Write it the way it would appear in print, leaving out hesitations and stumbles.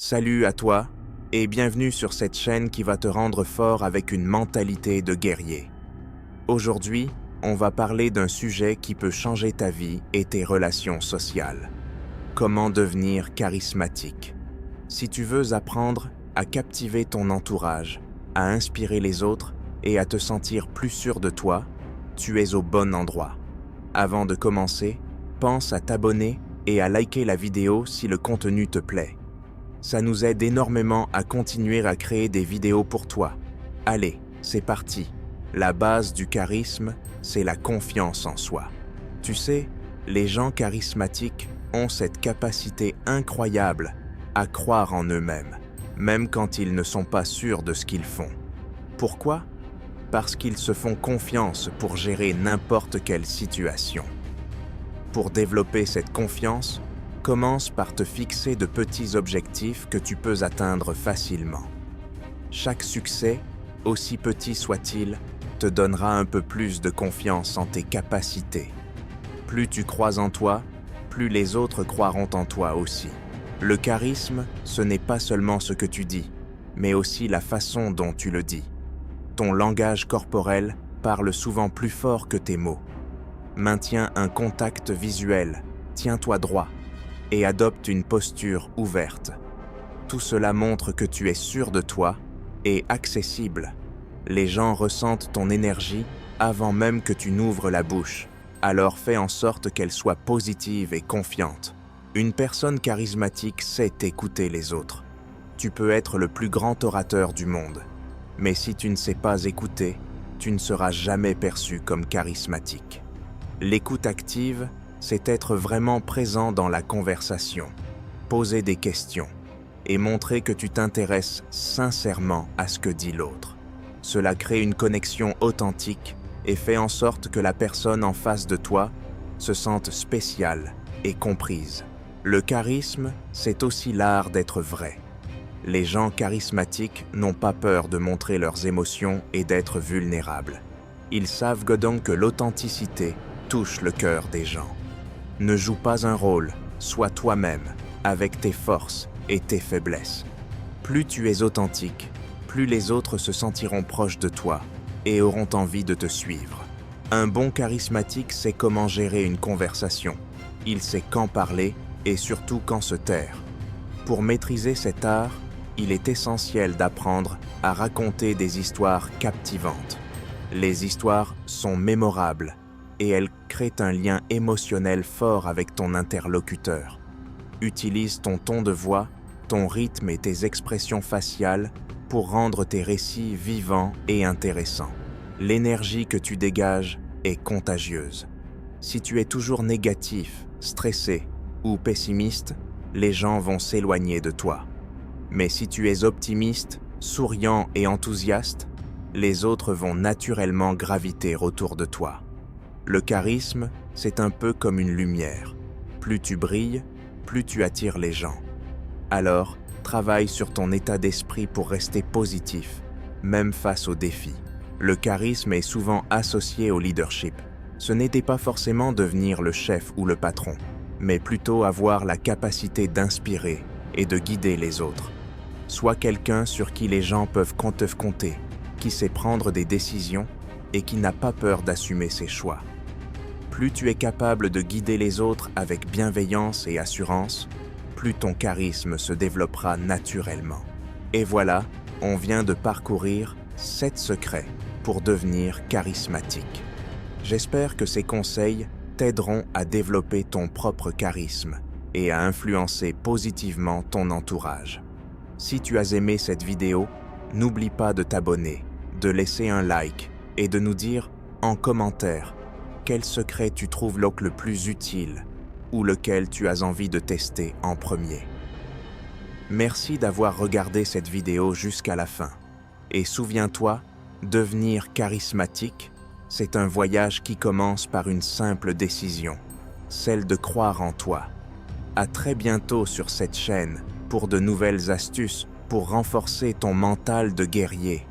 Salut à toi et bienvenue sur cette chaîne qui va te rendre fort avec une mentalité de guerrier. Aujourd'hui, on va parler d'un sujet qui peut changer ta vie et tes relations sociales. Comment devenir charismatique? Si tu veux apprendre à captiver ton entourage, à inspirer les autres et à te sentir plus sûr de toi, tu es au bon endroit. Avant de commencer, pense à t'abonner et à liker la vidéo si le contenu te plaît. Ça nous aide énormément à continuer à créer des vidéos pour toi. Allez, c'est parti. La base du charisme, c'est la confiance en soi. Tu sais, les gens charismatiques ont cette capacité incroyable à croire en eux-mêmes, même quand ils ne sont pas sûrs de ce qu'ils font. Pourquoi? Parce qu'ils se font confiance pour gérer n'importe quelle situation. Pour développer cette confiance, commence par te fixer de petits objectifs que tu peux atteindre facilement. Chaque succès, aussi petit soit-il, te donnera un peu plus de confiance en tes capacités. Plus tu crois en toi, plus les autres croiront en toi aussi. Le charisme, ce n'est pas seulement ce que tu dis, mais aussi la façon dont tu le dis. Ton langage corporel parle souvent plus fort que tes mots. Maintiens un contact visuel, tiens-toi droit et adopte une posture ouverte. Tout cela montre que tu es sûr de toi et accessible. Les gens ressentent ton énergie avant même que tu n'ouvres la bouche, alors fais en sorte qu'elle soit positive et confiante. Une personne charismatique sait écouter les autres. Tu peux être le plus grand orateur du monde, mais si tu ne sais pas écouter, tu ne seras jamais perçu comme charismatique. L'écoute active, c'est être vraiment présent dans la conversation, poser des questions et montrer que tu t'intéresses sincèrement à ce que dit l'autre. Cela crée une connexion authentique et fait en sorte que la personne en face de toi se sente spéciale et comprise. Le charisme, c'est aussi l'art d'être vrai. Les gens charismatiques n'ont pas peur de montrer leurs émotions et d'être vulnérables. Ils savent donc que l'authenticité touche le cœur des gens. Ne joue pas un rôle, sois toi-même, avec tes forces et tes faiblesses. Plus tu es authentique, plus les autres se sentiront proches de toi et auront envie de te suivre. Un bon charismatique sait comment gérer une conversation. Il sait quand parler et surtout quand se taire. Pour maîtriser cet art, il est essentiel d'apprendre à raconter des histoires captivantes. Les histoires sont mémorables et elles créent un lien émotionnel fort avec ton interlocuteur. Utilise ton ton de voix, ton rythme et tes expressions faciales pour rendre tes récits vivants et intéressants. L'énergie que tu dégages est contagieuse. Si tu es toujours négatif, stressé ou pessimiste, les gens vont s'éloigner de toi. Mais si tu es optimiste, souriant et enthousiaste, les autres vont naturellement graviter autour de toi. Le charisme, c'est un peu comme une lumière. Plus tu brilles, plus tu attires les gens. Alors, travaille sur ton état d'esprit pour rester positif, même face aux défis. Le charisme est souvent associé au leadership. Ce n'était pas forcément devenir le chef ou le patron, mais plutôt avoir la capacité d'inspirer et de guider les autres. Sois quelqu'un sur qui les gens peuvent compter, qui sait prendre des décisions et qui n'a pas peur d'assumer ses choix. Plus tu es capable de guider les autres avec bienveillance et assurance, plus ton charisme se développera naturellement. Et voilà, on vient de parcourir 7 secrets pour devenir charismatique. J'espère que ces conseils t'aideront à développer ton propre charisme et à influencer positivement ton entourage. Si tu as aimé cette vidéo, n'oublie pas de t'abonner, de laisser un like et de nous dire en commentaire quel secret tu trouves le plus utile ou lequel tu as envie de tester en premier. Merci d'avoir regardé cette vidéo jusqu'à la fin. Et souviens-toi, devenir charismatique, c'est un voyage qui commence par une simple décision, celle de croire en toi. À très bientôt sur cette chaîne pour de nouvelles astuces pour renforcer ton mental de guerrier.